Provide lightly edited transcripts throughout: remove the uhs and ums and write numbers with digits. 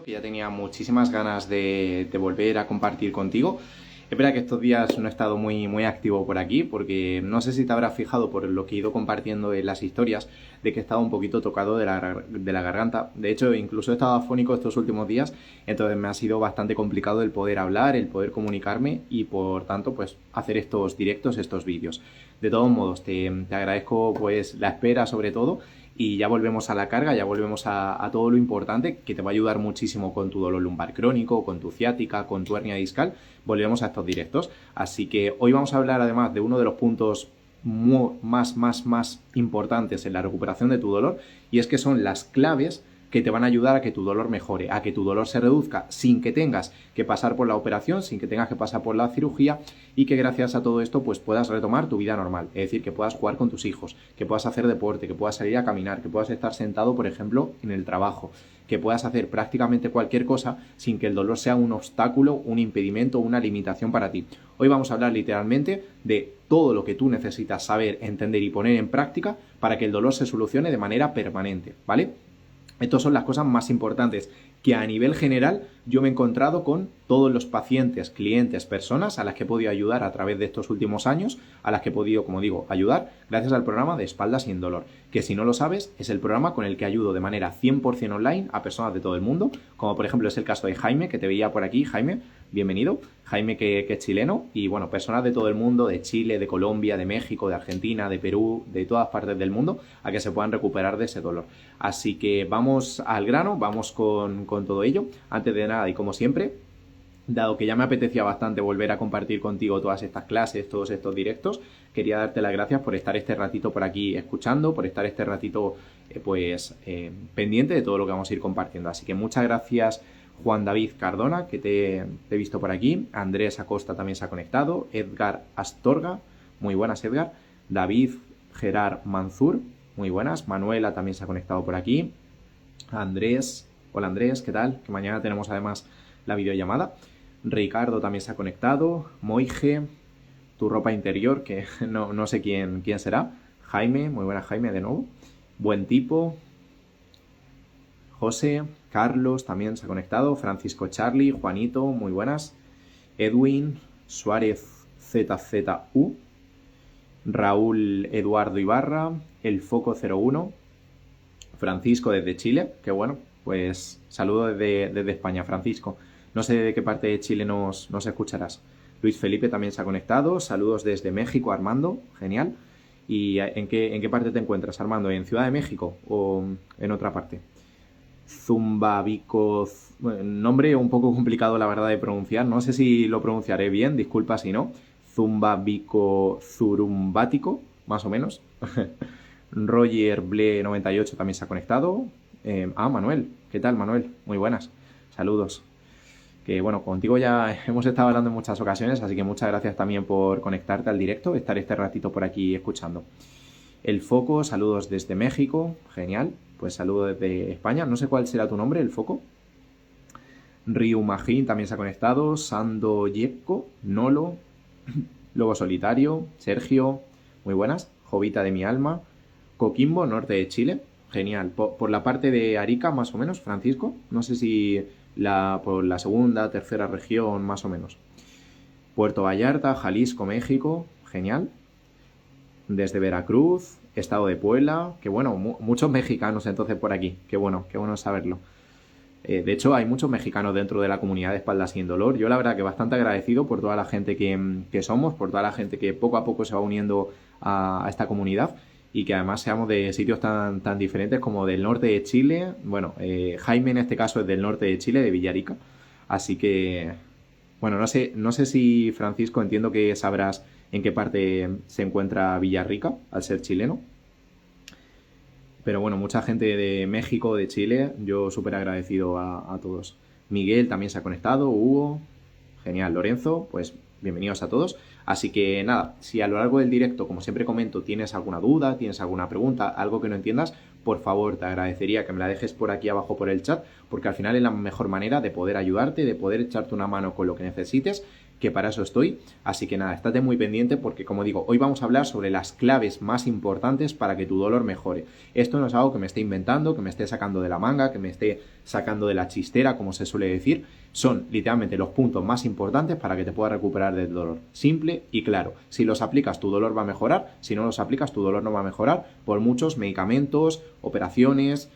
Que ya tenía muchísimas ganas de volver a compartir contigo. Es verdad que estos días no he estado muy activo por aquí, porque no sé si te habrás fijado por lo que he ido compartiendo en las historias, de que he estado un poquito tocado de la garganta. De hecho, incluso he estado afónico estos últimos días, entonces me ha sido bastante complicado el poder hablar, el poder comunicarme y por tanto, pues hacer estos directos, estos vídeos. De todos modos, te agradezco pues la espera sobre todo. Y ya volvemos a la carga, ya volvemos a todo lo importante que te va a ayudar muchísimo con tu dolor lumbar crónico, con tu ciática, con tu hernia discal. Volvemos a estos directos. Así que hoy vamos a hablar además de uno de los puntos más importantes en la recuperación de tu dolor, y es que son las claves que te van a ayudar a que tu dolor mejore, a que tu dolor se reduzca sin que tengas que pasar por la operación, sin que tengas que pasar por la cirugía, y que gracias a todo esto pues puedas retomar tu vida normal, es decir, que puedas jugar con tus hijos, que puedas hacer deporte, que puedas salir a caminar, que puedas estar sentado, por ejemplo, en el trabajo, que puedas hacer prácticamente cualquier cosa sin que el dolor sea un obstáculo, un impedimento, una limitación para ti. Hoy vamos a hablar literalmente de todo lo que tú necesitas saber, entender y poner en práctica para que el dolor se solucione de manera permanente, ¿vale? Estas son las cosas más importantes que a nivel general yo me he encontrado con todos los pacientes, clientes, personas a las que he podido ayudar a través de estos últimos años, a las que he podido, como digo, ayudar gracias al programa de Espalda Sin Dolor, que si no lo sabes es el programa con el que ayudo de manera 100% online a personas de todo el mundo, como por ejemplo es el caso de Jaime, que te veía por aquí. Jaime, bienvenido. Jaime que es chileno, y bueno, personas de todo el mundo, de Chile, de Colombia, de México, de Argentina, de Perú, de todas partes del mundo, a que se puedan recuperar de ese dolor. Así que vamos al grano, vamos con todo ello. Antes de nada, y como siempre, dado que ya me apetecía bastante volver a compartir contigo todas estas clases, todos estos directos, quería darte las gracias por estar este ratito por aquí escuchando, por estar este ratito pendiente de todo lo que vamos a ir compartiendo. Así que muchas gracias, Juan David Cardona, que te he visto por aquí. Andrés Acosta también se ha conectado. Edgar Astorga, muy buenas, Edgar. David Gerard Manzur, muy buenas. Manuela también se ha conectado por aquí. Andrés, hola Andrés, ¿qué tal? Que mañana tenemos además la videollamada. Ricardo también se ha conectado. Moige, tu ropa interior, que no sé quién será. Jaime, muy buena Jaime de nuevo. Buen tipo. José, Carlos también se ha conectado. Francisco Charlie, Juanito, muy buenas. Edwin, Suárez ZZU. Raúl Eduardo Ibarra, El Foco 01. Francisco desde Chile, que bueno, pues saludo desde España, Francisco. No sé de qué parte de Chile nos escucharás. Luis Felipe también se ha conectado. Saludos desde México, Armando. Genial. ¿Y en qué parte te encuentras, Armando? ¿En Ciudad de México o en otra parte? Zumbabico... Bueno, nombre un poco complicado, la verdad, de pronunciar. No sé si lo pronunciaré bien, disculpa si no. Zumbabico Zurumbático, más o menos. Roger Ble 98 también se ha conectado. Manuel. ¿Qué tal, Manuel? Muy buenas. Saludos. Que bueno, contigo ya hemos estado hablando en muchas ocasiones, así que muchas gracias también por conectarte al directo, estar este ratito por aquí escuchando. El Foco, saludos desde México, genial, pues saludos desde España, no sé cuál será tu nombre, El Foco. Ryu Magin también se ha conectado, Sando Yepko, Nolo, Lobo Solitario, Sergio, muy buenas, Jovita de mi alma, Coquimbo, norte de Chile, genial, por la parte de Arica más o menos, Francisco, no sé si por la segunda, tercera región más o menos. Puerto Vallarta, Jalisco, México, genial. Desde Veracruz, estado de Puebla, que bueno, muchos mexicanos entonces por aquí, qué bueno saberlo. De hecho, hay muchos mexicanos dentro de la comunidad de Espalda Sin Dolor. Yo la verdad que bastante agradecido por toda la gente que somos, por toda la gente que poco a poco se va uniendo a esta comunidad, y que además seamos de sitios tan diferentes como del norte de Chile. Bueno, Jaime en este caso es del norte de Chile, de Villarrica. Así que, bueno, no sé si, Francisco, entiendo que sabrás en qué parte se encuentra Villarrica, al ser chileno. Pero bueno, mucha gente de México, de Chile, yo súper agradecido a todos. Miguel también se ha conectado, Hugo, genial. Lorenzo, pues bienvenidos a todos. Así que nada, si a lo largo del directo, como siempre comento, tienes alguna duda, tienes alguna pregunta, algo que no entiendas, por favor, te agradecería que me la dejes por aquí abajo por el chat, porque al final es la mejor manera de poder ayudarte, de poder echarte una mano con lo que necesites, que para eso estoy. Así que nada, estate muy pendiente porque, como digo, hoy vamos a hablar sobre las claves más importantes para que tu dolor mejore. Esto no es algo que me esté inventando, que me esté sacando de la manga, que me esté sacando de la chistera, como se suele decir. Son literalmente los puntos más importantes para que te puedas recuperar del dolor. Simple y claro. Si los aplicas, tu dolor va a mejorar. Si no los aplicas, tu dolor no va a mejorar por muchos medicamentos, operaciones,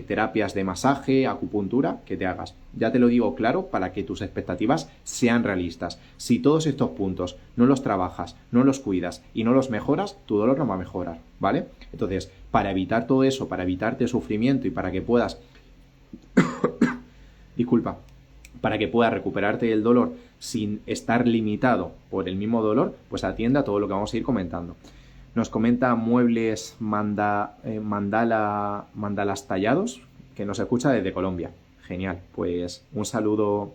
terapias de masaje, acupuntura que te hagas. Ya te lo digo claro para que tus expectativas sean realistas. Si todos estos puntos no los trabajas, no los cuidas y no los mejoras, tu dolor no va a mejorar, ¿vale? Entonces, para evitar todo eso, para evitarte sufrimiento y para que puedas disculpa, para que puedas recuperarte del dolor sin estar limitado por el mismo dolor, pues atienda a todo lo que vamos a ir comentando. Nos comenta Muebles Mandalas Tallados, que nos escucha desde Colombia. Genial, pues un saludo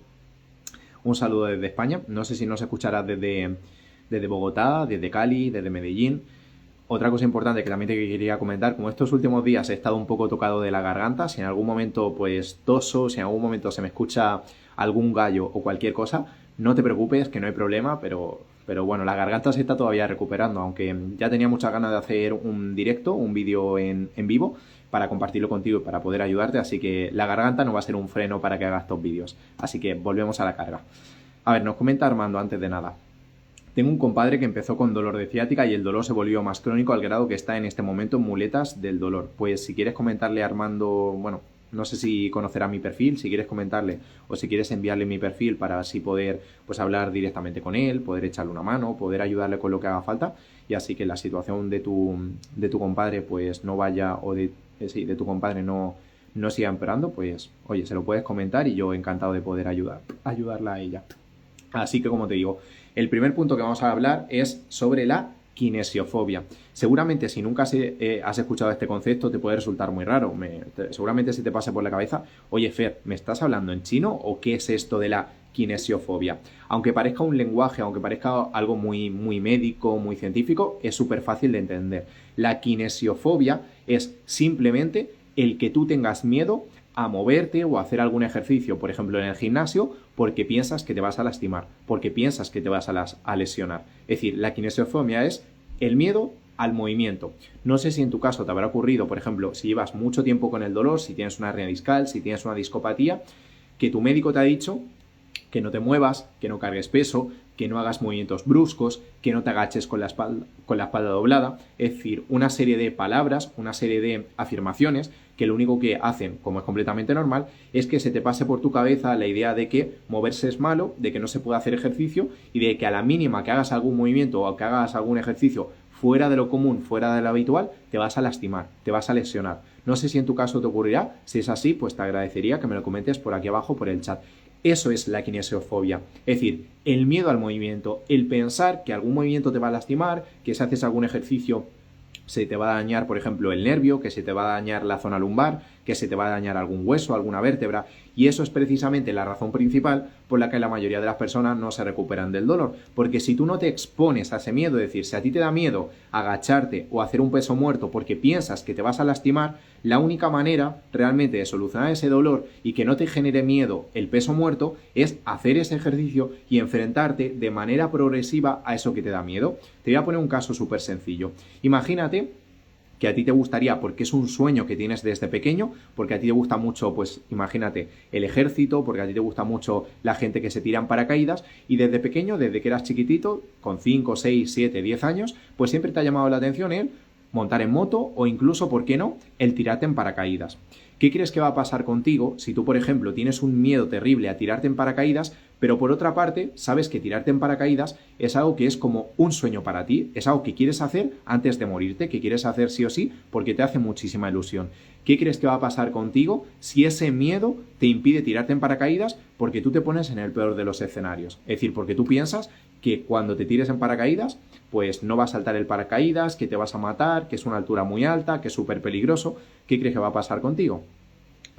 desde España. No sé si nos escucharás desde Bogotá, desde Cali, desde Medellín. Otra cosa importante que también te quería comentar, como estos últimos días he estado un poco tocado de la garganta, si en algún momento pues toso, si en algún momento se me escucha algún gallo o cualquier cosa, no te preocupes, que no hay problema, pero bueno, la garganta se está todavía recuperando, aunque ya tenía muchas ganas de hacer un directo, un vídeo en vivo, para compartirlo contigo y para poder ayudarte, así que la garganta no va a ser un freno para que hagas estos vídeos. Así que volvemos a la carga. A ver, nos comenta Armando antes de nada. Tengo un compadre que empezó con dolor de ciática y el dolor se volvió más crónico al grado que está en este momento en muletas del dolor. Pues si quieres comentarle a Armando, bueno, no sé si conocerá mi perfil, si quieres comentarle o si quieres enviarle mi perfil para así poder pues hablar directamente con él, poder echarle una mano, poder ayudarle con lo que haga falta y así que la situación de tu compadre pues no vaya o de tu compadre no siga empeorando, pues oye, se lo puedes comentar y yo encantado de poder ayudarla a ella. Así que como te digo, el primer punto que vamos a hablar es sobre la kinesiofobia. Seguramente si nunca has escuchado este concepto te puede resultar muy raro. Seguramente se te pase por la cabeza, oye Fer, ¿me estás hablando en chino o qué es esto de la kinesiofobia? Aunque parezca un lenguaje, aunque parezca algo muy, muy médico, muy científico, es súper fácil de entender. La kinesiofobia es simplemente el que tú tengas miedo a moverte o a hacer algún ejercicio, por ejemplo en el gimnasio, porque piensas que te vas a lastimar, porque piensas que te vas a lesionar. Es decir, la kinesiofobia es el miedo al movimiento. No sé si en tu caso te habrá ocurrido, por ejemplo, si llevas mucho tiempo con el dolor, si tienes una hernia discal, si tienes una discopatía, que tu médico te ha dicho que no te muevas, que no cargues peso, que no hagas movimientos bruscos, que no te agaches con la espalda doblada, es decir, una serie de palabras, una serie de afirmaciones que lo único que hacen, como es completamente normal, es que se te pase por tu cabeza la idea de que moverse es malo, de que no se puede hacer ejercicio y de que a la mínima que hagas algún movimiento o que hagas algún ejercicio fuera de lo común, fuera de lo habitual, te vas a lastimar, te vas a lesionar. No sé si en tu caso te ocurrirá, si es así, pues te agradecería que me lo comentes por aquí abajo por el chat. Eso es la kinesiofobia, es decir, el miedo al movimiento, el pensar que algún movimiento te va a lastimar, que si haces algún ejercicio se te va a dañar, por ejemplo, el nervio, que se te va a dañar la zona lumbar, que se te va a dañar algún hueso, alguna vértebra, y eso es precisamente la razón principal por la que la mayoría de las personas no se recuperan del dolor, porque si tú no te expones a ese miedo, es decir, si a ti te da miedo agacharte o hacer un peso muerto porque piensas que te vas a lastimar, la única manera realmente de solucionar ese dolor y que no te genere miedo el peso muerto es hacer ese ejercicio y enfrentarte de manera progresiva a eso que te da miedo. Te voy a poner un caso súper sencillo. Imagínate que a ti te gustaría, porque es un sueño que tienes desde pequeño, porque a ti te gusta mucho, pues imagínate, el ejército, porque a ti te gusta mucho la gente que se tira en paracaídas, y desde pequeño, desde que eras chiquitito, con 5, 6, 7, 10 años, pues siempre te ha llamado la atención el montar en moto o incluso, ¿por qué no?, el tirarte en paracaídas. ¿Qué crees que va a pasar contigo si tú, por ejemplo, tienes un miedo terrible a tirarte en paracaídas, pero por otra parte sabes que tirarte en paracaídas es algo que es como un sueño para ti, es algo que quieres hacer antes de morirte, que quieres hacer sí o sí porque te hace muchísima ilusión? ¿Qué crees que va a pasar contigo si ese miedo te impide tirarte en paracaídas porque tú te pones en el peor de los escenarios? Es decir, porque tú piensas que cuando te tires en paracaídas, pues no va a saltar el paracaídas, que te vas a matar, que es una altura muy alta, que es súper peligroso. ¿Qué crees que va a pasar contigo?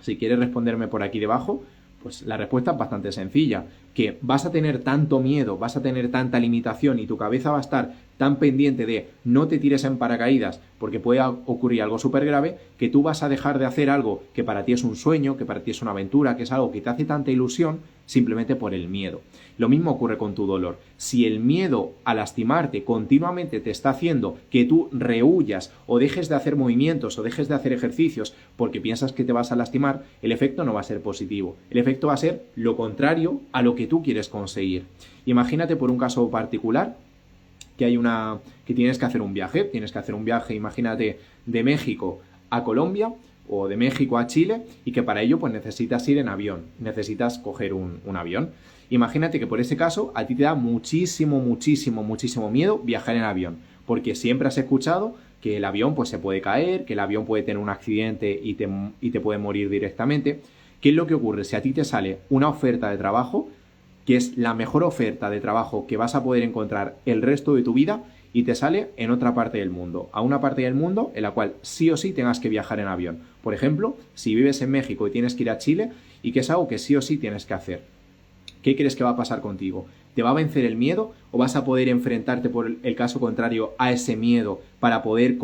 Si quieres responderme por aquí debajo, Pues la respuesta es bastante sencilla, que vas a tener tanto miedo, vas a tener tanta limitación y tu cabeza va a estar tan pendiente de no te tires en paracaídas porque puede ocurrir algo súper grave, que tú vas a dejar de hacer algo que para ti es un sueño, que para ti es una aventura, que es algo que te hace tanta ilusión simplemente por el miedo. Lo mismo ocurre con tu dolor. Si el miedo a lastimarte continuamente te está haciendo que tú rehuyas o dejes de hacer movimientos o dejes de hacer ejercicios porque piensas que te vas a lastimar, el efecto no va a ser positivo. El efecto va a ser lo contrario a lo que tú quieres conseguir. Imagínate por un caso particular que tienes que hacer un viaje, imagínate, de México a Colombia o de México a Chile, y que para ello pues necesitas ir en avión, necesitas coger un avión. Imagínate que por ese caso a ti te da muchísimo miedo viajar en avión, porque siempre has escuchado que el avión pues se puede caer, que el avión puede tener un accidente y te puede morir directamente. ¿Qué es lo que ocurre? Si a ti te sale una oferta de trabajo, que es la mejor oferta de trabajo que vas a poder encontrar el resto de tu vida, y te sale en otra parte del mundo, a una parte del mundo en la cual sí o sí tengas que viajar en avión. Por ejemplo, si vives en México y tienes que ir a Chile, y que es algo que sí o sí tienes que hacer, ¿qué crees que va a pasar contigo? ¿Te va a vencer el miedo o vas a poder enfrentarte, por el caso contrario, a ese miedo para poder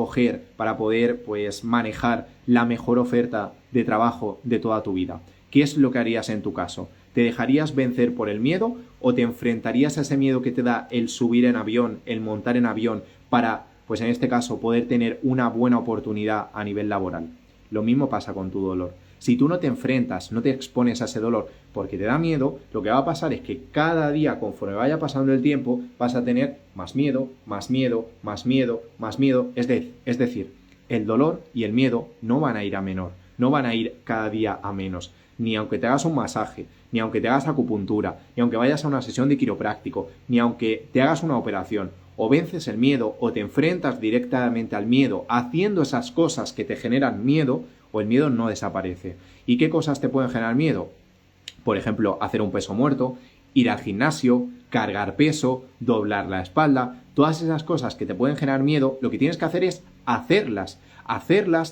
pues manejar la mejor oferta de trabajo de toda tu vida? ¿Qué es lo que harías en tu caso? ¿Te dejarías vencer por el miedo o te enfrentarías a ese miedo que te da el subir en avión, el montar en avión para, pues en este caso, poder tener una buena oportunidad a nivel laboral? Lo mismo pasa con tu dolor. Si tú no te enfrentas, no te expones a ese dolor porque te da miedo, lo que va a pasar es que cada día, conforme vaya pasando el tiempo, vas a tener más miedo, más miedo, más miedo, más miedo. Es decir, el dolor y el miedo no van a ir a menor, no van a ir cada día a menos. Ni aunque te hagas un masaje, ni aunque te hagas acupuntura, ni aunque vayas a una sesión de quiropráctico, ni aunque te hagas una operación. O vences el miedo o te enfrentas directamente al miedo haciendo esas cosas que te generan miedo, o el miedo no desaparece. ¿Y qué cosas te pueden generar miedo? Por ejemplo, hacer un peso muerto, ir al gimnasio, cargar peso, doblar la espalda. Todas esas cosas que te pueden generar miedo, lo que tienes que hacer es hacerlas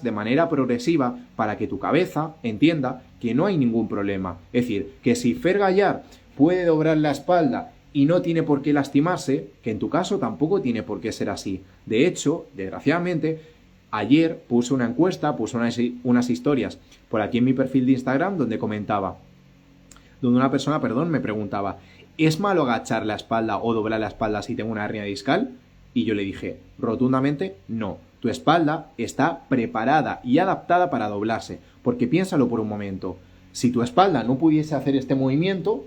de manera progresiva para que tu cabeza entienda que no hay ningún problema. Es decir, que si Fer Gallar puede doblar la espalda y no tiene por qué lastimarse, que en tu caso tampoco tiene por qué ser así. De hecho, desgraciadamente, ayer puse una encuesta, puse unas historias por aquí en mi perfil de Instagram donde una persona me preguntaba: ¿es malo agachar la espalda o doblar la espalda si tengo una hernia discal? Y yo le dije rotundamente no. Tu espalda está preparada y adaptada para doblarse, porque piénsalo por un momento. Si tu espalda no pudiese hacer este movimiento,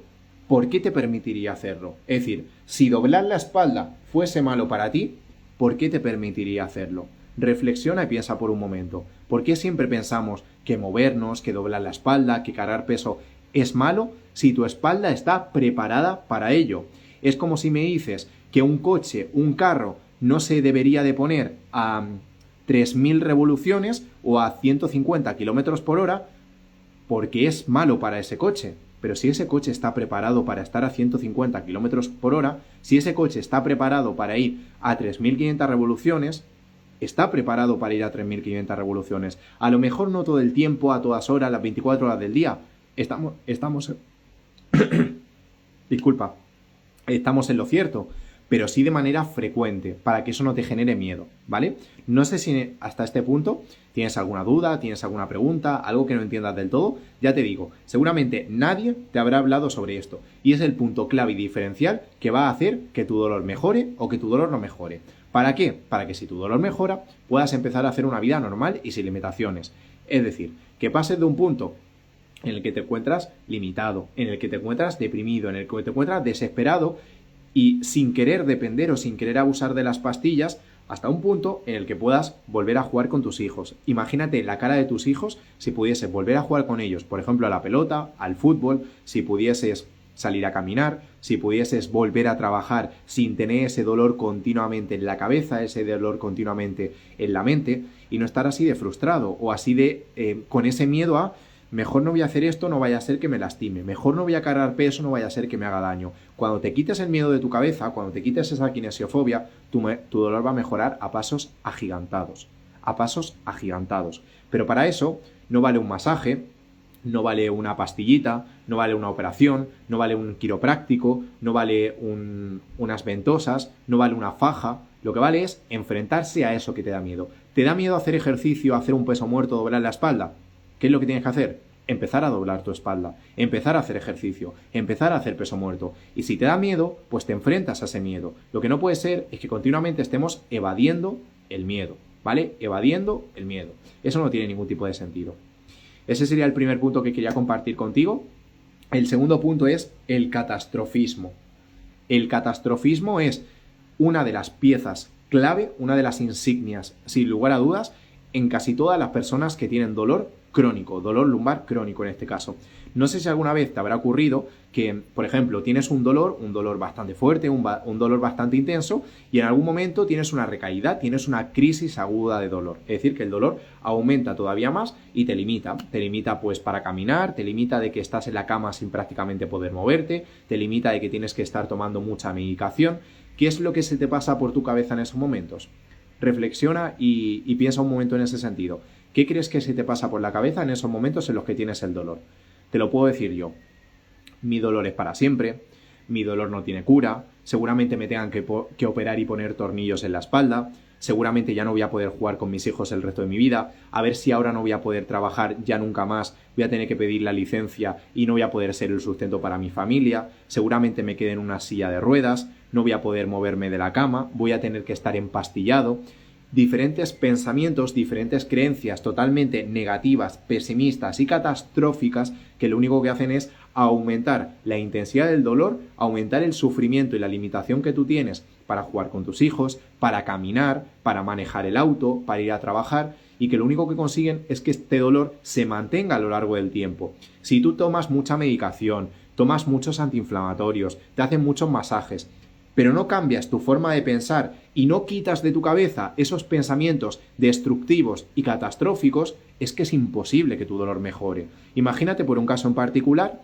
¿por qué te permitiría hacerlo? Es decir, si doblar la espalda fuese malo para ti, ¿por qué te permitiría hacerlo? Reflexiona y piensa por un momento. ¿Por qué siempre pensamos que movernos, que doblar la espalda, que cargar peso es malo si tu espalda está preparada para ello? Es como si me dices que un coche, un carro, no se debería de poner a 3.000 revoluciones o a 150 kilómetros por hora porque es malo para ese coche. Pero si ese coche está preparado para estar a 150 kilómetros por hora, si ese coche está preparado para ir a 3.500 revoluciones, está preparado para ir a 3.500 revoluciones. A lo mejor no todo el tiempo, a todas horas, las 24 horas del día. Estamos Disculpa. Estamos en lo cierto, pero sí de manera frecuente, para que eso no te genere miedo, ¿vale? No sé si hasta este punto tienes alguna duda, tienes alguna pregunta, algo que no entiendas del todo. Ya te digo, seguramente nadie te habrá hablado sobre esto, y es el punto clave y diferencial que va a hacer que tu dolor mejore o que tu dolor no mejore. ¿Para qué? Para que si tu dolor mejora, puedas empezar a hacer una vida normal y sin limitaciones. Es decir, que pases de un punto en el que te encuentras limitado, en el que te encuentras deprimido, en el que te encuentras desesperado y sin querer depender o sin querer abusar de las pastillas, hasta un punto en el que puedas volver a jugar con tus hijos. Imagínate la cara de tus hijos si pudieses volver a jugar con ellos, por ejemplo, a la pelota, al fútbol, si pudieses salir a caminar, si pudieses volver a trabajar sin tener ese dolor continuamente en la cabeza, ese dolor continuamente en la mente, y no estar así de frustrado o así de con ese miedo a mejor no voy a hacer esto, no vaya a ser que me lastime, mejor no voy a cargar peso, no vaya a ser que me haga daño. Cuando te quites el miedo de tu cabeza, cuando te quites esa kinesiofobia, tu dolor va a mejorar a pasos agigantados, Pero para eso no vale un masaje, No vale una pastillita, no vale una operación, no vale un quiropráctico, no vale unas ventosas, no vale una faja. Lo que vale es enfrentarse a eso que te da miedo. ¿Te da miedo hacer ejercicio, hacer un peso muerto, doblar la espalda? ¿Qué es lo que tienes que hacer? Empezar a doblar tu espalda, empezar a hacer ejercicio, empezar a hacer peso muerto. Y si te da miedo, pues te enfrentas a ese miedo. Lo que no puede ser es que continuamente estemos evadiendo el miedo, ¿vale? Evadiendo el miedo. Eso no tiene ningún tipo de sentido. Ese sería el primer punto que quería compartir contigo. El segundo punto es el catastrofismo. El catastrofismo es una de las piezas clave, una de las insignias, sin lugar a dudas, en casi todas las personas que tienen dolor crónico, dolor lumbar crónico en este caso. No sé si alguna vez te habrá ocurrido que, por ejemplo, tienes un dolor bastante fuerte, un dolor bastante intenso, y en algún momento tienes una recaída, tienes una crisis aguda de dolor. Es decir, que el dolor aumenta todavía más y te limita. Te limita pues para caminar, te limita de que estás en la cama sin prácticamente poder moverte, te limita de que tienes que estar tomando mucha medicación. ¿Qué es lo que se te pasa por tu cabeza en esos momentos? Reflexiona y piensa un momento en ese sentido. ¿Qué crees que se te pasa por la cabeza en esos momentos en los que tienes el dolor? Te lo puedo decir yo. Mi dolor es para siempre, mi dolor no tiene cura, seguramente me tengan que operar y poner tornillos en la espalda, seguramente ya no voy a poder jugar con mis hijos el resto de mi vida, a ver si ahora no voy a poder trabajar ya nunca más, voy a tener que pedir la licencia y no voy a poder ser el sustento para mi familia, seguramente me quede en una silla de ruedas, no voy a poder moverme de la cama, voy a tener que estar empastillado. Diferentes pensamientos, diferentes creencias totalmente negativas, pesimistas y catastróficas que lo único que hacen es aumentar la intensidad del dolor, aumentar el sufrimiento y la limitación que tú tienes para jugar con tus hijos, para caminar, para manejar el auto, para ir a trabajar, y que lo único que consiguen es que este dolor se mantenga a lo largo del tiempo. Si tú tomas mucha medicación, tomas muchos antiinflamatorios, te hacen muchos masajes, pero no cambias tu forma de pensar y no quitas de tu cabeza esos pensamientos destructivos y catastróficos, es que es imposible que tu dolor mejore. Imagínate por un caso en particular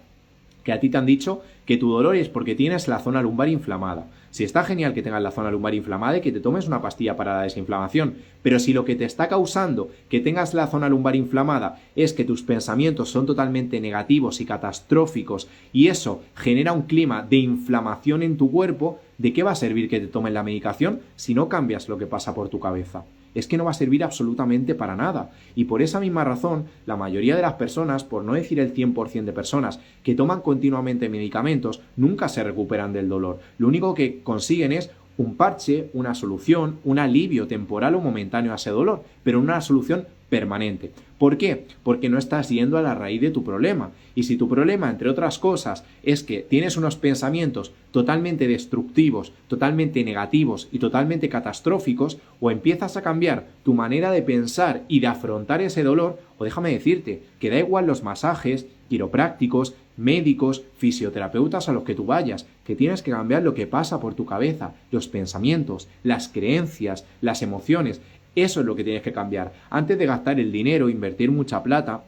que a ti te han dicho que tu dolor es porque tienes la zona lumbar inflamada. Si está genial que tengas la zona lumbar inflamada y que te tomes una pastilla para la desinflamación, pero si lo que te está causando que tengas la zona lumbar inflamada es que tus pensamientos son totalmente negativos y catastróficos y eso genera un clima de inflamación en tu cuerpo, ¿de qué va a servir que te tomes la medicación si no cambias lo que pasa por tu cabeza? Es que no va a servir absolutamente para nada. Y por esa misma razón, la mayoría de las personas, por no decir el 100% de personas, que toman continuamente medicamentos, nunca se recuperan del dolor. Lo único que consiguen es un parche, una solución, un alivio temporal o momentáneo a ese dolor, pero una solución permanente. ¿Por qué? Porque no estás yendo a la raíz de tu problema. Y si tu problema, entre otras cosas, es que tienes unos pensamientos totalmente destructivos, totalmente negativos y totalmente catastróficos, o empiezas a cambiar tu manera de pensar y de afrontar ese dolor, o déjame decirte que da igual los masajes, quiroprácticos, médicos, fisioterapeutas a los que tú vayas, que tienes que cambiar lo que pasa por tu cabeza, los pensamientos, las creencias, las emociones. Eso es lo que tienes que cambiar. Antes de gastar el dinero, invertir mucha plata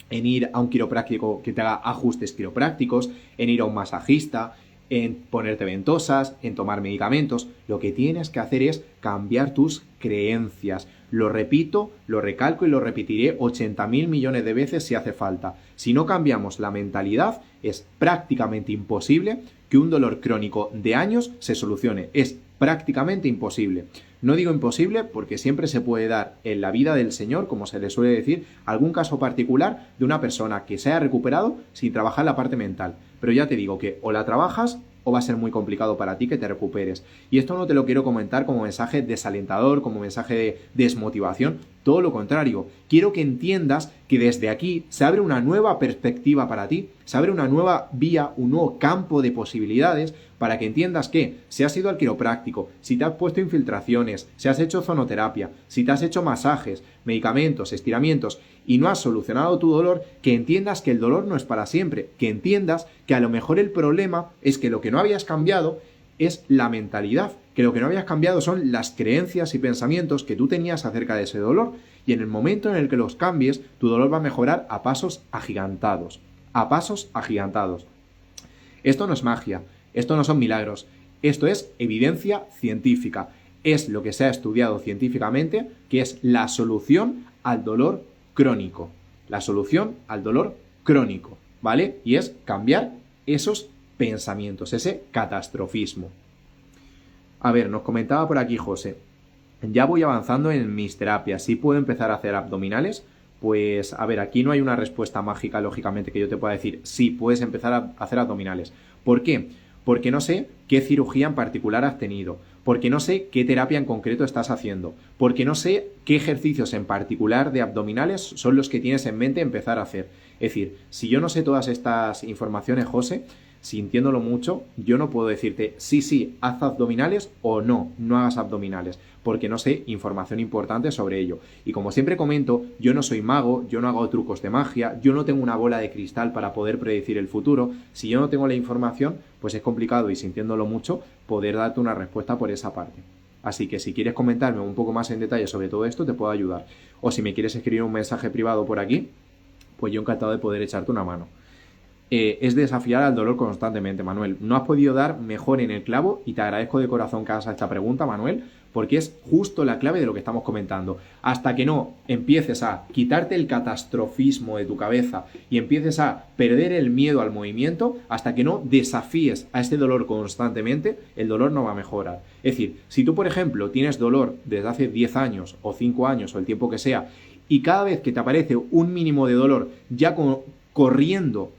en ir a un quiropráctico que te haga ajustes quiroprácticos, en ir a un masajista, en ponerte ventosas, en tomar medicamentos, lo que tienes que hacer es cambiar tus creencias. Lo repito, lo recalco y lo repetiré 80.000 millones de veces si hace falta. Si no cambiamos la mentalidad, es prácticamente imposible que un dolor crónico de años se solucione. Es prácticamente imposible. No digo imposible porque siempre se puede dar en la vida del Señor, como se le suele decir, algún caso particular de una persona que se haya recuperado sin trabajar la parte mental. Pero ya te digo que o la trabajas o va a ser muy complicado para ti que te recuperes. Y esto no te lo quiero comentar como mensaje desalentador, como mensaje de desmotivación, todo lo contrario. Quiero que entiendas que desde aquí se abre una nueva perspectiva para ti, se abre una nueva vía, un nuevo campo de posibilidades para que entiendas que si has ido al quiropráctico, si te has puesto infiltraciones, si has hecho zonoterapia, si te has hecho masajes, medicamentos, estiramientos y no has solucionado tu dolor, que entiendas que el dolor no es para siempre, que entiendas que a lo mejor el problema es que lo que no habías cambiado es la mentalidad, que lo que no habías cambiado son las creencias y pensamientos que tú tenías acerca de ese dolor, y en el momento en el que los cambies, tu dolor va a mejorar a pasos agigantados, a pasos agigantados. Esto no es magia, esto no son milagros, esto es evidencia científica, es lo que se ha estudiado científicamente, que es la solución al dolor crónico, la solución al dolor crónico. crónico, ¿vale? Y es cambiar esos pensamientos, ese catastrofismo. A ver, nos comentaba por aquí José, ya voy avanzando en mis terapias, ¿sí puedo empezar a hacer abdominales? Pues, a ver, aquí no hay una respuesta mágica, lógicamente, que yo te pueda decir, sí, puedes empezar a hacer abdominales. ¿Por qué? Porque no sé qué cirugía en particular has tenido, porque no sé qué terapia en concreto estás haciendo, porque no sé qué ejercicios en particular de abdominales son los que tienes en mente empezar a hacer. Es decir, si yo no sé todas estas informaciones, José, sintiéndolo mucho, yo no puedo decirte sí, haz abdominales o no hagas abdominales, porque no sé información importante sobre ello. Y como siempre comento, yo no soy mago, yo no hago trucos de magia, yo no tengo una bola de cristal para poder predecir el futuro. Si yo no tengo la información, pues es complicado y sintiéndolo mucho poder darte una respuesta por esa parte. Así que si quieres comentarme un poco más en detalle sobre todo esto, te puedo ayudar. O si me quieres escribir un mensaje privado por aquí, pues yo encantado de poder echarte una mano. Es desafiar al dolor constantemente, Manuel. No has podido dar mejor en el clavo y te agradezco de corazón que hagas esta pregunta, Manuel, porque es justo la clave de lo que estamos comentando. Hasta que no empieces a quitarte el catastrofismo de tu cabeza y empieces a perder el miedo al movimiento, hasta que no desafíes a este dolor constantemente, el dolor no va a mejorar. Es decir, si tú, por ejemplo, tienes dolor desde hace 10 años o 5 años o el tiempo que sea, y cada vez que te aparece un mínimo de dolor, ya corriendo,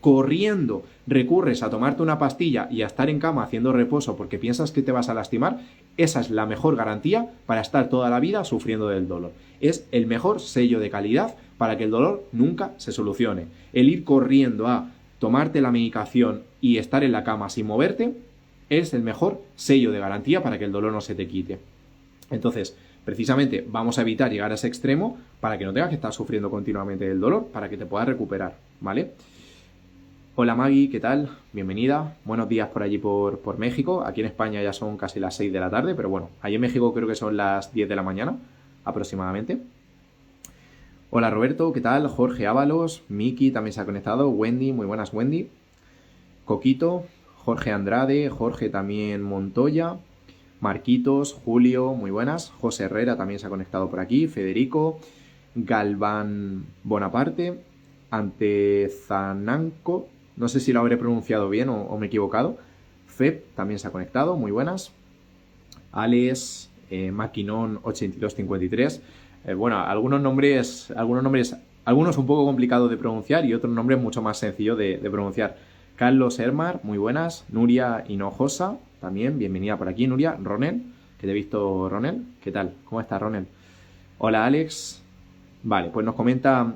recurres a tomarte una pastilla y a estar en cama haciendo reposo porque piensas que te vas a lastimar, esa es la mejor garantía para estar toda la vida sufriendo del dolor. Es el mejor sello de calidad para que el dolor nunca se solucione. El ir corriendo a tomarte la medicación y estar en la cama sin moverte es el mejor sello de garantía para que el dolor no se te quite. Entonces, precisamente vamos a evitar llegar a ese extremo para que no tengas que estar sufriendo continuamente del dolor, para que te puedas recuperar, ¿vale? Hola Maggie, ¿qué tal? Bienvenida. Buenos días por allí por México. Aquí en España ya son casi las 6 de la tarde, pero bueno, allí en México creo que son las 10 de la mañana aproximadamente. Hola Roberto, ¿qué tal? Jorge Ábalos, Miki también se ha conectado, Wendy, muy buenas Wendy. Coquito, Jorge Andrade, Jorge también Montoya, Marquitos, Julio, muy buenas. José Herrera también se ha conectado por aquí. Federico, Galván Bonaparte, Antezananco, no sé si lo habré pronunciado bien o me he equivocado. Feb también se ha conectado, muy buenas. Alex, Maquinón 8253. Bueno, algunos nombres, algunos un poco complicados de pronunciar y otros nombres mucho más sencillos de pronunciar. Carlos Hermar, muy buenas. Nuria Hinojosa, también, bienvenida por aquí, Nuria. Ronel, que te he visto, Ronel. ¿Qué tal? ¿Cómo estás, Ronel? Hola, Alex. Vale, pues nos comenta,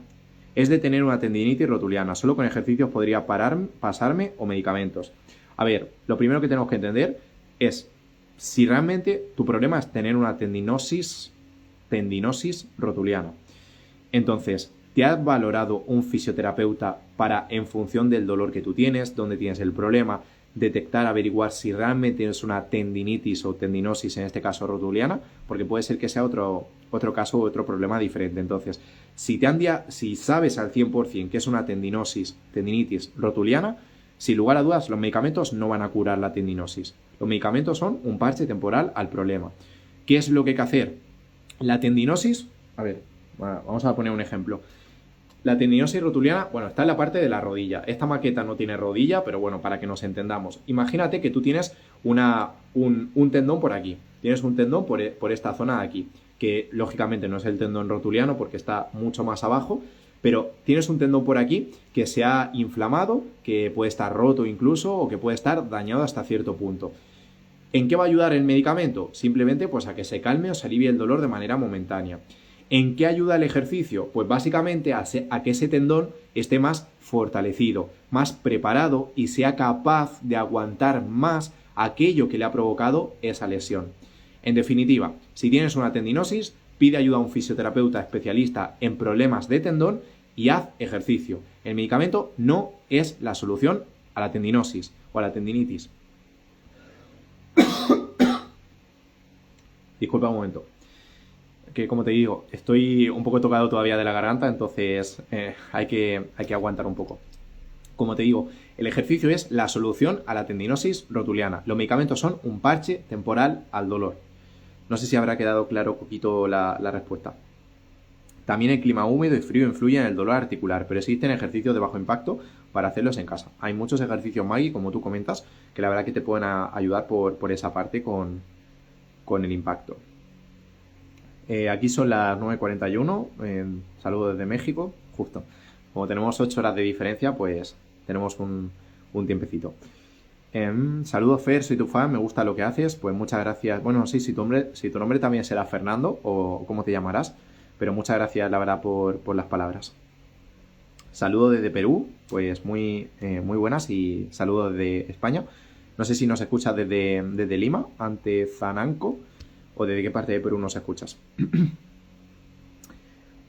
es de tener una tendinitis rotuliana. Solo con ejercicios podría pasarme o medicamentos. A ver, lo primero que tenemos que entender es si realmente tu problema es tener una tendinosis rotuliana. Entonces, ¿te has valorado un fisioterapeuta para, en función del dolor que tú tienes, dónde tienes el problema, detectar, averiguar si realmente tienes una tendinitis o tendinosis, en este caso rotuliana? Porque puede ser que sea otro caso o otro problema diferente. Entonces, si sabes al 100% que es una tendinitis rotuliana, sin lugar a dudas, los medicamentos no van a curar la tendinosis. Los medicamentos son un parche temporal al problema. ¿Qué es lo que hay que hacer? La tendinosis, a ver, vamos a poner un ejemplo. La tendinosis rotuliana, bueno, está en la parte de la rodilla. Esta maqueta no tiene rodilla, pero bueno, para que nos entendamos. Imagínate que tú tienes un tendón por aquí. Tienes un tendón por esta zona de aquí, que lógicamente no es el tendón rotuliano porque está mucho más abajo, pero tienes un tendón por aquí que se ha inflamado, que puede estar roto incluso o que puede estar dañado hasta cierto punto. ¿En qué va a ayudar el medicamento? Simplemente pues a que se calme o se alivie el dolor de manera momentánea. ¿En qué ayuda el ejercicio? Pues básicamente a que ese tendón esté más fortalecido, más preparado y sea capaz de aguantar más aquello que le ha provocado esa lesión. En definitiva, si tienes una tendinosis, pide ayuda a un fisioterapeuta especialista en problemas de tendón y haz ejercicio. El medicamento no es la solución a la tendinosis o a la tendinitis. Disculpa un momento. Que como te digo, estoy un poco tocado todavía de la garganta, entonces hay que aguantar un poco. Como te digo, el ejercicio es la solución a la tendinosis rotuliana. Los medicamentos son un parche temporal al dolor. No sé si habrá quedado claro un poquito la respuesta. También el clima húmedo y frío influye en el dolor articular, pero existen ejercicios de bajo impacto para hacerlos en casa. Hay muchos ejercicios Maggi, como tú comentas, que la verdad que te pueden ayudar por esa parte con el impacto. Aquí son las 9:41, saludo desde México, justo. Como tenemos 8 horas de diferencia, pues tenemos un tiempecito. Saludos Fer, soy tu fan, me gusta lo que haces, pues muchas gracias. Bueno, sí, si tu nombre también será Fernando o cómo te llamarás, pero muchas gracias la verdad por las palabras. Saludo desde Perú, pues muy buenas, y saludos desde España. No sé si nos escuchas desde Lima, ante Zananco, o desde qué parte de Perú nos escuchas.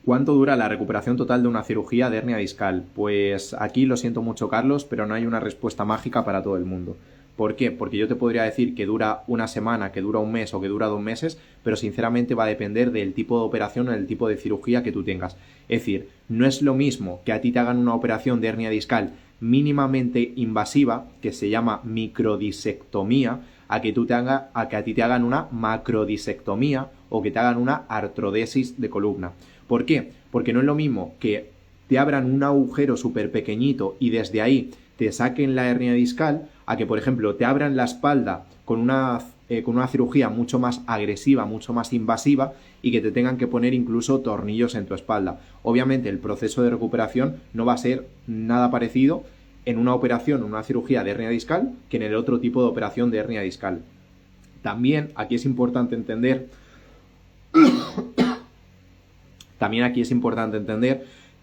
¿Cuánto dura la recuperación total de una cirugía de hernia discal? Pues aquí lo siento mucho, Carlos, pero no hay una respuesta mágica para todo el mundo. ¿Por qué? Porque yo te podría decir que dura una semana, que dura un mes o que dura 2 meses, pero sinceramente va a depender del tipo de operación o del tipo de cirugía que tú tengas. Es decir, no es lo mismo que a ti te hagan una operación de hernia discal mínimamente invasiva, que se llama microdisectomía, a que a ti te hagan una macrodisectomía o que te hagan una artrodesis de columna. ¿Por qué? Porque no es lo mismo que te abran un agujero súper pequeñito y desde ahí te saquen la hernia discal, a que, por ejemplo, te abran la espalda con una cirugía mucho más agresiva, mucho más invasiva, y que te tengan que poner incluso tornillos en tu espalda. Obviamente el proceso de recuperación no va a ser nada parecido en una operación, una cirugía de hernia discal, que en el otro tipo de operación de hernia discal. También aquí es importante entender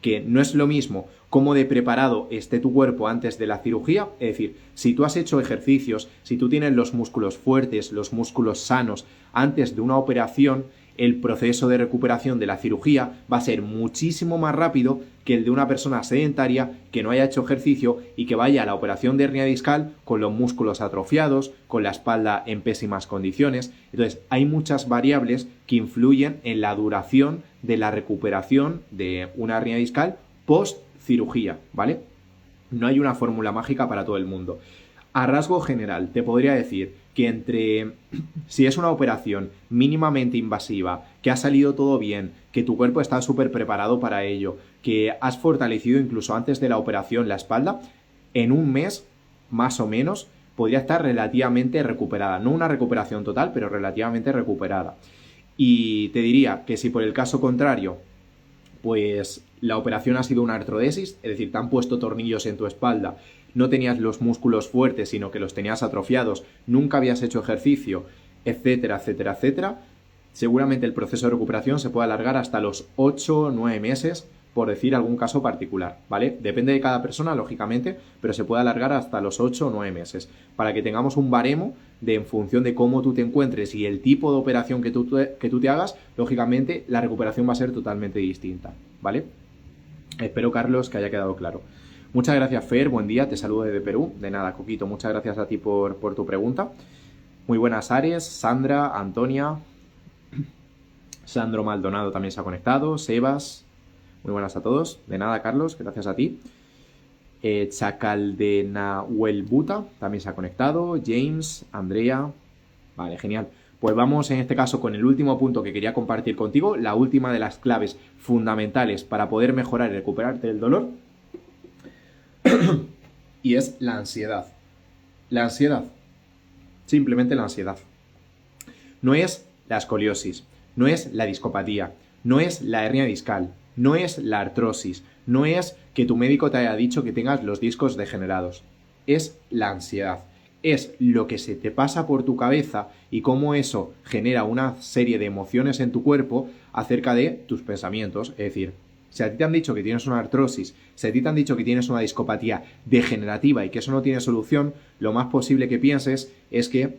que no es lo mismo cómo de preparado esté tu cuerpo antes de la cirugía. Es decir, si tú has hecho ejercicios, si tú tienes los músculos fuertes, los músculos sanos antes de una operación, el proceso de recuperación de la cirugía va a ser muchísimo más rápido que el de una persona sedentaria que no haya hecho ejercicio y que vaya a la operación de hernia discal con los músculos atrofiados, con la espalda en pésimas condiciones. Entonces, hay muchas variables que influyen en la duración de la recuperación de una hernia discal post cirugía, ¿vale? No hay una fórmula mágica para todo el mundo. A rasgo general, te podría decir que si es una operación mínimamente invasiva, que ha salido todo bien, que tu cuerpo está súper preparado para ello, que has fortalecido incluso antes de la operación la espalda, en un mes, más o menos, podría estar relativamente recuperada. No una recuperación total, pero relativamente recuperada. Y te diría que si por el caso contrario, pues la operación ha sido una artrodesis, es decir, te han puesto tornillos en tu espalda, no tenías los músculos fuertes, sino que los tenías atrofiados, nunca habías hecho ejercicio, etcétera, etcétera, etcétera, seguramente el proceso de recuperación se puede alargar hasta los 8 o 9 meses, por decir algún caso particular, ¿vale? Depende de cada persona, lógicamente, pero se puede alargar hasta los 8 o 9 meses, para que tengamos un baremo de en función de cómo tú te encuentres y el tipo de operación que tú te hagas, lógicamente la recuperación va a ser totalmente distinta, ¿vale? Espero, Carlos, que haya quedado claro. Muchas gracias, Fer, buen día, te saludo desde Perú. De nada, Coquito, muchas gracias a ti por tu pregunta. Muy buenas, Ares, Sandra, Antonia, Sandro Maldonado también se ha conectado, Sebas, muy buenas a todos. De nada, Carlos, gracias a ti. Chacaldenahuelbuta también se ha conectado, James, Andrea, vale, genial. Pues vamos en este caso con el último punto que quería compartir contigo, la última de las claves fundamentales para poder mejorar y recuperarte del dolor, y es la ansiedad. La ansiedad, simplemente la ansiedad. No es la escoliosis, no es la discopatía, no es la hernia discal, no es la artrosis, no es que tu médico te haya dicho que tengas los discos degenerados, es la ansiedad. Es lo que se te pasa por tu cabeza y cómo eso genera una serie de emociones en tu cuerpo acerca de tus pensamientos. Es decir, si a ti te han dicho que tienes una artrosis, si a ti te han dicho que tienes una discopatía degenerativa y que eso no tiene solución, lo más posible que pienses es que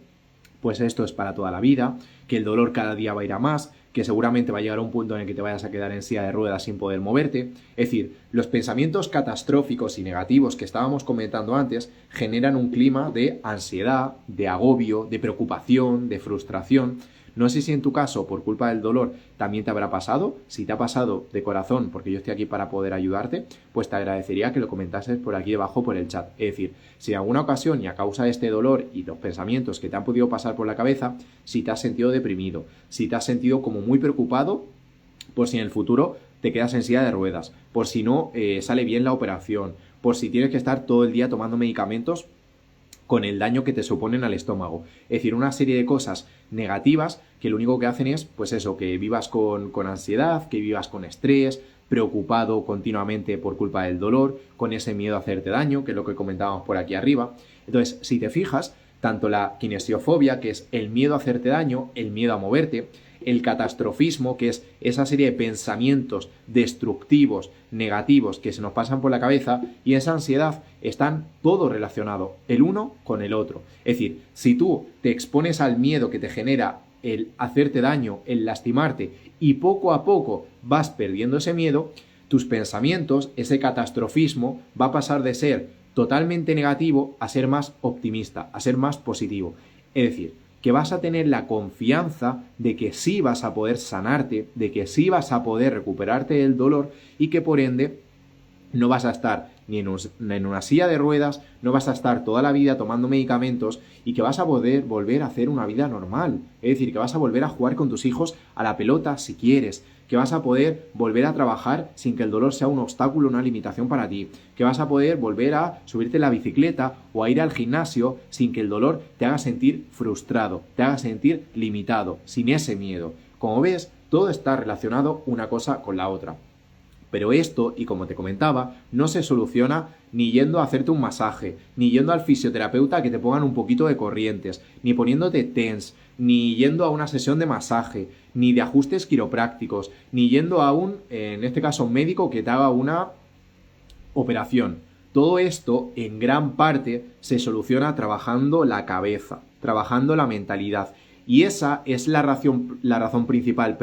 pues esto es para toda la vida, que el dolor cada día va a ir a más, que seguramente va a llegar a un punto en el que te vayas a quedar en silla de ruedas sin poder moverte. Es decir, los pensamientos catastróficos y negativos que estábamos comentando antes generan un clima de ansiedad, de agobio, de preocupación, de frustración. No sé si en tu caso, por culpa del dolor, también te habrá pasado. Si te ha pasado de corazón, porque yo estoy aquí para poder ayudarte, pues te agradecería que lo comentases por aquí debajo por el chat. Es decir, si en alguna ocasión y a causa de este dolor y los pensamientos que te han podido pasar por la cabeza, si te has sentido deprimido, si te has sentido como muy preocupado por si en el futuro te quedas en silla de ruedas, por si no sale bien la operación, por si tienes que estar todo el día tomando medicamentos con el daño que te suponen al estómago. Es decir, una serie de cosas negativas que lo único que hacen es, pues eso, que vivas con ansiedad, que vivas con estrés, preocupado continuamente por culpa del dolor, con ese miedo a hacerte daño, que es lo que comentábamos por aquí arriba. Entonces, si te fijas, tanto la kinesiofobia, que es el miedo a hacerte daño, el miedo a moverte, el catastrofismo, que es esa serie de pensamientos destructivos, negativos que se nos pasan por la cabeza, y esa ansiedad, están todo relacionado, el uno con el otro. Es decir, si tú te expones al miedo que te genera el hacerte daño, el lastimarte, y poco a poco vas perdiendo ese miedo, tus pensamientos, ese catastrofismo, va a pasar de ser totalmente negativo a ser más optimista, a ser más positivo. Es decir, que vas a tener la confianza de que sí vas a poder sanarte, de que sí vas a poder recuperarte del dolor y que por ende no vas a estar ni en una silla de ruedas, no vas a estar toda la vida tomando medicamentos y que vas a poder volver a hacer una vida normal. Es decir, que vas a volver a jugar con tus hijos a la pelota si quieres, que vas a poder volver a trabajar sin que el dolor sea un obstáculo, una limitación para ti, que vas a poder volver a subirte en la bicicleta o a ir al gimnasio sin que el dolor te haga sentir frustrado, te haga sentir limitado, sin ese miedo. Como ves, todo está relacionado una cosa con la otra. Pero esto, y como te comentaba, no se soluciona ni yendo a hacerte un masaje, ni yendo al fisioterapeuta a que te pongan un poquito de corrientes, ni poniéndote TENS, ni yendo a una sesión de masaje, ni de ajustes quiroprácticos, ni yendo a en este caso, médico que te haga una operación. Todo esto, en gran parte, se soluciona trabajando la cabeza, trabajando la mentalidad. Y esa es la razón principal,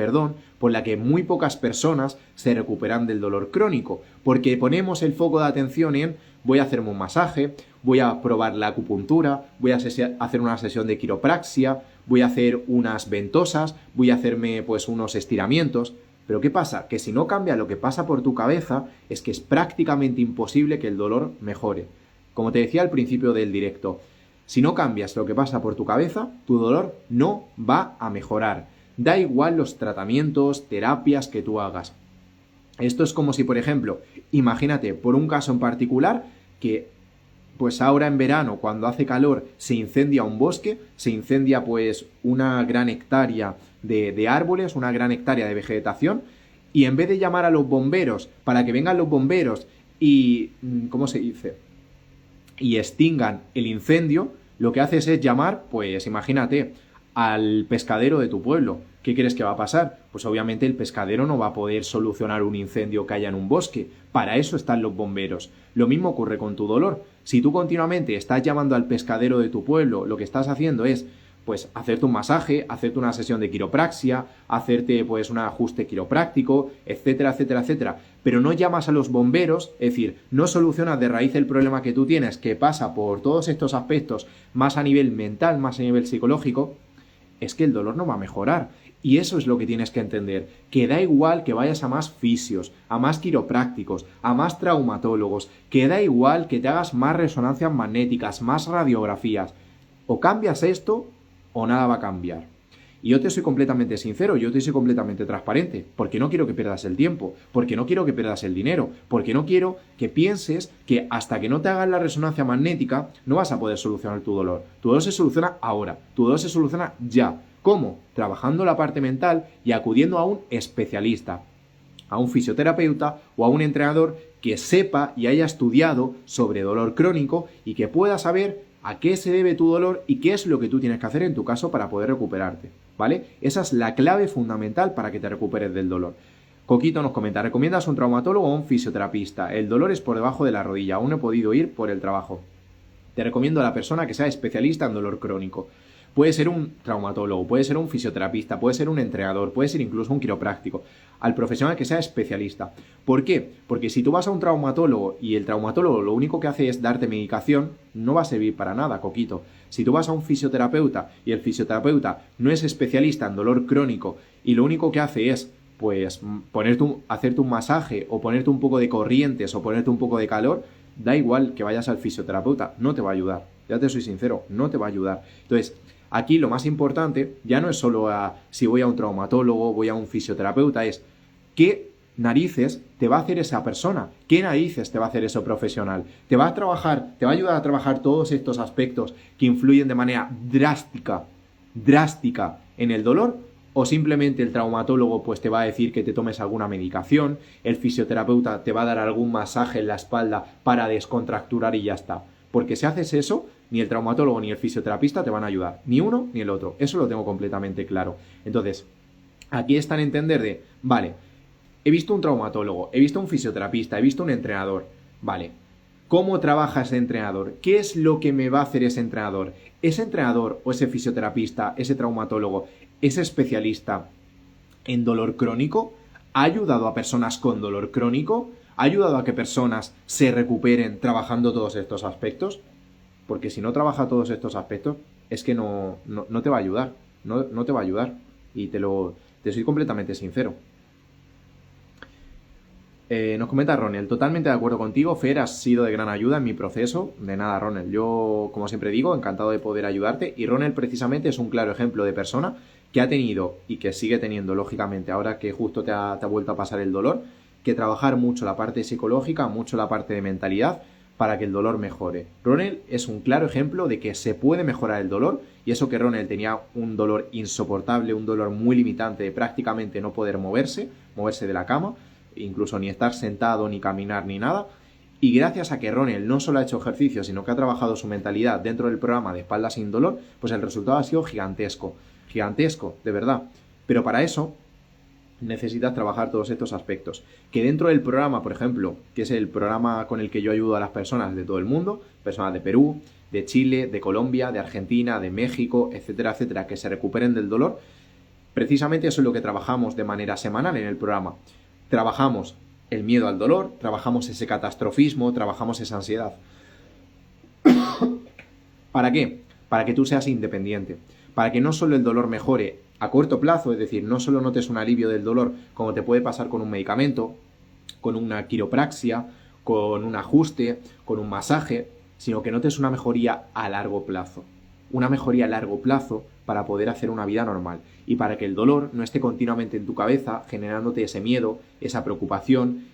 por la que muy pocas personas se recuperan del dolor crónico, porque ponemos el foco de atención en voy a hacerme un masaje, voy a probar la acupuntura, voy a hacer una sesión de quiropraxia, voy a hacer unas ventosas, voy a hacerme pues unos estiramientos. Pero ¿qué pasa? Que si no cambia lo que pasa por tu cabeza, es que es prácticamente imposible que el dolor mejore. Como te decía al principio del directo, si no cambias lo que pasa por tu cabeza, tu dolor no va a mejorar. Da igual los tratamientos, terapias que tú hagas. Esto es como si, por ejemplo, imagínate por un caso en particular que pues ahora en verano, cuando hace calor, se incendia un bosque, se incendia pues una gran hectárea de árboles, una gran hectárea de vegetación, y en vez de llamar a los bomberos para que vengan los bomberos y, ¿cómo se dice?, y extingan el incendio, lo que haces es llamar, pues imagínate, al pescadero de tu pueblo. ¿Qué crees que va a pasar? Pues obviamente el pescadero no va a poder solucionar un incendio que haya en un bosque. Para eso están los bomberos. Lo mismo ocurre con tu dolor. Si tú continuamente estás llamando al pescadero de tu pueblo, lo que estás haciendo es pues hacerte un masaje, hacerte una sesión de quiropraxia, hacerte pues un ajuste quiropráctico, etcétera, etcétera, etcétera. Pero no llamas a los bomberos, es decir, no solucionas de raíz el problema que tú tienes, que pasa por todos estos aspectos, más a nivel mental, más a nivel psicológico, es que el dolor no va a mejorar. Y eso es lo que tienes que entender, que da igual que vayas a más fisios, a más quiroprácticos, a más traumatólogos, que da igual que te hagas más resonancias magnéticas, más radiografías. O cambias esto o nada va a cambiar. Y yo te soy completamente sincero, yo te soy completamente transparente, porque no quiero que pierdas el tiempo, porque no quiero que pierdas el dinero, porque no quiero que pienses que hasta que no te hagas la resonancia magnética no vas a poder solucionar tu dolor. Tu dolor se soluciona ahora, tu dolor se soluciona ya. ¿Cómo? Trabajando la parte mental y acudiendo a un especialista, a un fisioterapeuta o a un entrenador que sepa y haya estudiado sobre dolor crónico y que pueda saber a qué se debe tu dolor y qué es lo que tú tienes que hacer en tu caso para poder recuperarte, ¿vale? Esa es la clave fundamental para que te recuperes del dolor. Coquito nos comenta, ¿recomiendas un traumatólogo o un fisioterapista? El dolor es por debajo de la rodilla, aún no he podido ir por el trabajo. Te recomiendo a la persona que sea especialista en dolor crónico. Puede ser un traumatólogo, puede ser un fisioterapista, puede ser un entrenador, puede ser incluso un quiropráctico. Al profesional que sea especialista. ¿Por qué? Porque si tú vas a un traumatólogo y el traumatólogo lo único que hace es darte medicación, no va a servir para nada, Coquito. Si tú vas a un fisioterapeuta y el fisioterapeuta no es especialista en dolor crónico y lo único que hace es pues hacerte un masaje o ponerte un poco de corrientes o ponerte un poco de calor, da igual que vayas al fisioterapeuta, no te va a ayudar. Ya te soy sincero, no te va a ayudar. Entonces, aquí lo más importante ya no es solo si voy a un traumatólogo, voy a un fisioterapeuta, es qué narices te va a hacer esa persona? ¿Qué narices te va a hacer ese profesional? ¿Te va a ayudar a trabajar todos estos aspectos que influyen de manera drástica en el dolor? ¿O simplemente el traumatólogo pues te va a decir que te tomes alguna medicación, el fisioterapeuta te va a dar algún masaje en la espalda para descontracturar y ya está? Porque si haces eso, ni el traumatólogo ni el fisioterapista te van a ayudar, ni uno ni el otro. Eso lo tengo completamente claro. Entonces, aquí está en entender de, vale, he visto un traumatólogo, he visto un fisioterapista, he visto un entrenador, vale, ¿cómo trabaja ese entrenador? ¿Qué es lo que me va a hacer ese entrenador? ¿Ese entrenador o ese fisioterapista, ese traumatólogo, ese especialista en dolor crónico ha ayudado a personas con dolor crónico? ¿Ha ayudado a que personas se recuperen trabajando todos estos aspectos? Porque si no trabaja todos estos aspectos, es que no te va a ayudar. No te va a ayudar. Y te soy completamente sincero. Nos comenta Ronel, totalmente de acuerdo contigo, Fer, has sido de gran ayuda en mi proceso. De nada, Ronel, yo, como siempre digo, encantado de poder ayudarte. Y Ronel precisamente es un claro ejemplo de persona que ha tenido y que sigue teniendo, lógicamente, ahora que justo te ha vuelto a pasar el dolor, que trabajar mucho la parte psicológica, mucho la parte de mentalidad, para que el dolor mejore. Ronel es un claro ejemplo de que se puede mejorar el dolor, y eso que Ronel tenía un dolor insoportable, un dolor muy limitante de prácticamente no poder moverse de la cama, incluso ni estar sentado, ni caminar, ni nada. Y gracias a que Ronel no solo ha hecho ejercicio, sino que ha trabajado su mentalidad dentro del programa de Espalda sin Dolor, pues el resultado ha sido gigantesco. Gigantesco, de verdad. Pero para eso necesitas trabajar todos estos aspectos. Que dentro del programa, por ejemplo, que es el programa con el que yo ayudo a las personas de todo el mundo, personas de Perú, de Chile, de Colombia, de Argentina, de México, etcétera, etcétera, que se recuperen del dolor, precisamente eso es lo que trabajamos de manera semanal en el programa. Trabajamos el miedo al dolor, trabajamos ese catastrofismo, trabajamos esa ansiedad. ¿Para qué? Para que tú seas independiente. Para que no solo el dolor mejore a corto plazo, es decir, no solo notes un alivio del dolor como te puede pasar con un medicamento, con una quiropraxia, con un ajuste, con un masaje, sino que notes una mejoría a largo plazo. Una mejoría a largo plazo para poder hacer una vida normal y para que el dolor no esté continuamente en tu cabeza generándote ese miedo, esa preocupación,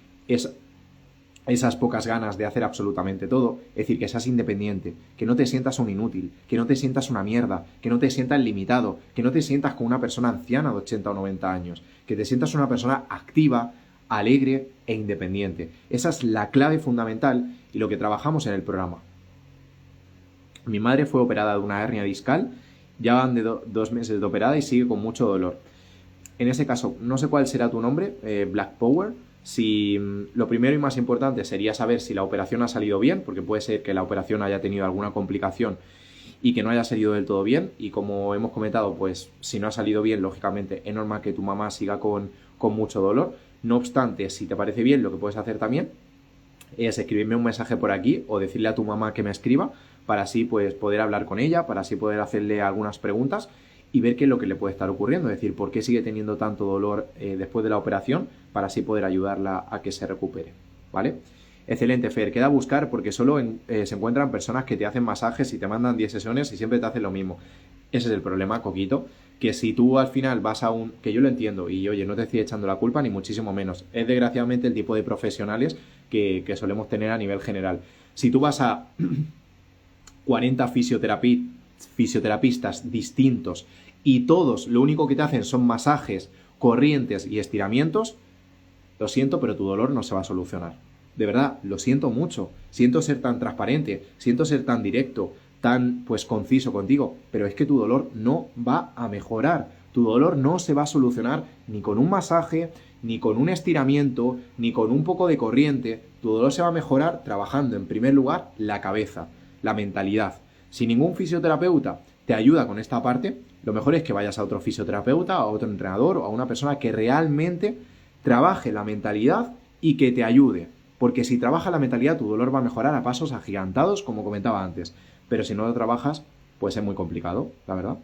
esas pocas ganas de hacer absolutamente todo. Es decir, que seas independiente, que no te sientas un inútil, que no te sientas una mierda, que no te sientas limitado, que no te sientas como una persona anciana de 80 o 90 años, que te sientas una persona activa, alegre e independiente. Esa es la clave fundamental y lo que trabajamos en el programa. Mi madre fue operada de una hernia discal, ya van de 2 meses de operada y sigue con mucho dolor. En ese caso, no sé cuál será tu nombre, Black Power. Si lo primero y más importante sería saber si la operación ha salido bien, porque puede ser que la operación haya tenido alguna complicación y que no haya salido del todo bien. Y como hemos comentado, pues si no ha salido bien, lógicamente es normal que tu mamá siga con mucho dolor. No obstante, si te parece bien, lo que puedes hacer también es escribirme un mensaje por aquí o decirle a tu mamá que me escriba para así pues poder hablar con ella, para así poder hacerle algunas preguntas y ver qué es lo que le puede estar ocurriendo, es decir, por qué sigue teniendo tanto dolor después de la operación, para así poder ayudarla a que se recupere, ¿vale? Excelente, Fer, queda buscar porque solo se encuentran personas que te hacen masajes y te mandan 10 sesiones y siempre te hacen lo mismo. Ese es el problema, Coquito, que si tú al final vas a que yo lo entiendo y oye, no te estoy echando la culpa ni muchísimo menos, es desgraciadamente el tipo de profesionales que solemos tener a nivel general. Si tú vas a 40 fisioterapistas distintos y todos lo único que te hacen son masajes, corrientes y estiramientos, lo siento, pero tu dolor no se va a solucionar. De verdad, lo siento mucho. Siento ser tan transparente, siento ser tan directo, tan pues conciso contigo, pero es que tu dolor no va a mejorar. Tu dolor no se va a solucionar ni con un masaje, ni con un estiramiento, ni con un poco de corriente. Tu dolor se va a mejorar trabajando en primer lugar la cabeza, la mentalidad. Si ningún fisioterapeuta te ayuda con esta parte, lo mejor es que vayas a otro fisioterapeuta, a otro entrenador o a una persona que realmente trabaje la mentalidad y que te ayude. Porque si trabaja la mentalidad, tu dolor va a mejorar a pasos agigantados, como comentaba antes. Pero si no lo trabajas, pues es muy complicado, la verdad.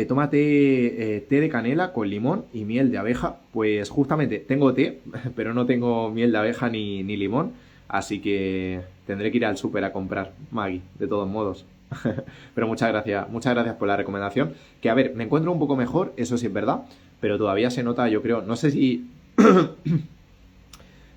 Tómate té de canela con limón y miel de abeja. Pues justamente tengo té, pero no tengo miel de abeja ni limón. Así que tendré que ir al súper a comprar, Maggie, de todos modos. Pero muchas gracias por la recomendación. Que a ver, me encuentro un poco mejor, eso sí es verdad, pero todavía se nota, yo creo, no sé si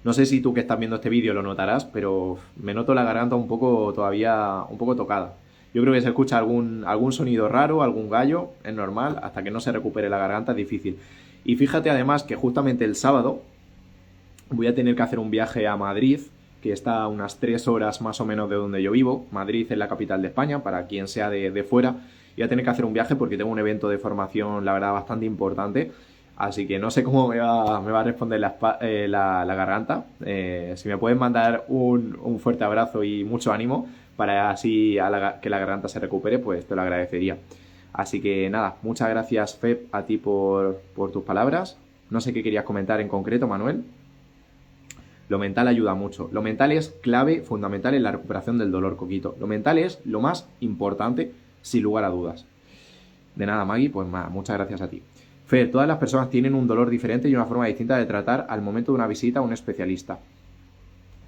No sé si tú que estás viendo este vídeo lo notarás, pero me noto la garganta un poco todavía, un poco tocada. Yo creo que se escucha algún sonido raro, algún gallo, es normal, hasta que no se recupere la garganta es difícil. Y fíjate además que justamente el sábado voy a tener que hacer un viaje a Madrid, que está a unas 3 horas más o menos de donde yo vivo. Madrid es la capital de España, para quien sea de fuera. Voy a tener que hacer un viaje porque tengo un evento de formación, la verdad, bastante importante. Así que no sé cómo me va a responder la garganta. Si me pueden mandar un fuerte abrazo y mucho ánimo para así que la garganta se recupere, pues te lo agradecería. Así que nada, muchas gracias, Feb, a ti por tus palabras. No sé qué querías comentar en concreto, Manuel. Lo mental ayuda mucho. Lo mental es clave, fundamental en la recuperación del dolor, Coquito. Lo mental es lo más importante, sin lugar a dudas. De nada, Maggie, pues muchas gracias a ti. Fer, todas las personas tienen un dolor diferente y una forma distinta de tratar al momento de una visita a un especialista.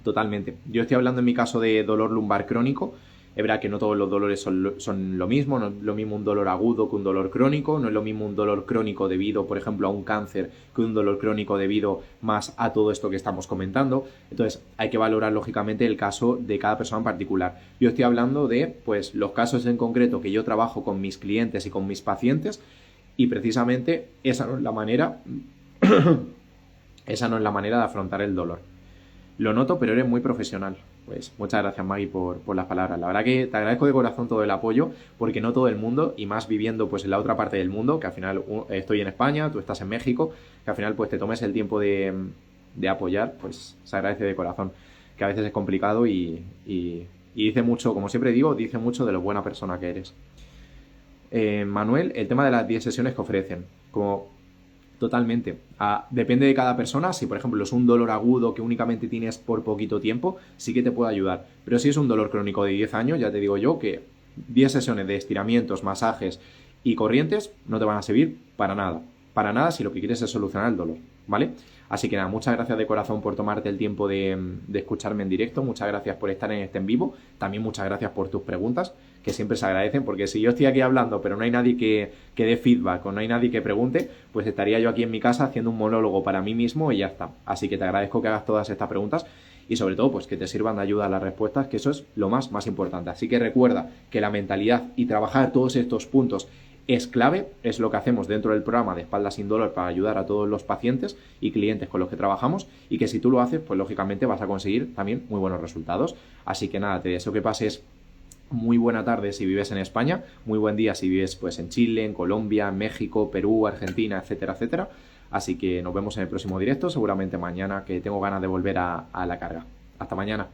Totalmente. Yo estoy hablando en mi caso de dolor lumbar crónico. Es verdad que no todos los dolores son lo mismo, no es lo mismo un dolor agudo que un dolor crónico, no es lo mismo un dolor crónico debido, por ejemplo, a un cáncer que un dolor crónico debido más a todo esto que estamos comentando. Entonces, hay que valorar lógicamente el caso de cada persona en particular. Yo estoy hablando de, pues, los casos en concreto que yo trabajo con mis clientes y con mis pacientes y precisamente esa no es la manera, esa no es la manera de afrontar el dolor. Lo noto, pero eres muy profesional. Pues muchas gracias, Maggie, por las palabras. La verdad que te agradezco de corazón todo el apoyo, porque no todo el mundo, y más viviendo pues en la otra parte del mundo, que al final estoy en España, tú estás en México, que al final pues te tomes el tiempo de apoyar, pues se agradece de corazón, que a veces es complicado y dice mucho, como siempre digo, dice mucho de lo buena persona que eres. Manuel, el tema de las 10 sesiones que ofrecen, como... Totalmente. Depende de cada persona. Si, por ejemplo, es un dolor agudo que únicamente tienes por poquito tiempo, sí que te puede ayudar. Pero si es un dolor crónico de 10 años, ya te digo yo que 10 sesiones de estiramientos, masajes y corrientes no te van a servir para nada. Para nada si lo que quieres es solucionar el dolor, ¿vale? Así que nada, muchas gracias de corazón por tomarte el tiempo de escucharme en directo. Muchas gracias por estar en este en vivo. También muchas gracias por tus preguntas, que siempre se agradecen, porque si yo estoy aquí hablando pero no hay nadie que dé feedback o no hay nadie que pregunte, pues estaría yo aquí en mi casa haciendo un monólogo para mí mismo y ya está. Así que te agradezco que hagas todas estas preguntas y sobre todo pues que te sirvan de ayuda a las respuestas, que eso es lo más importante. Así que recuerda que la mentalidad y trabajar todos estos puntos es clave, es lo que hacemos dentro del programa de Espalda Sin Dolor para ayudar a todos los pacientes y clientes con los que trabajamos, y que si tú lo haces, pues lógicamente vas a conseguir también muy buenos resultados. Así que nada, te deseo que pases muy buena tarde si vives en España, muy buen día si vives pues en Chile, en Colombia, en México, Perú, Argentina, etcétera, etcétera. Así que nos vemos en el próximo directo, seguramente mañana, que tengo ganas de volver a la carga. Hasta mañana.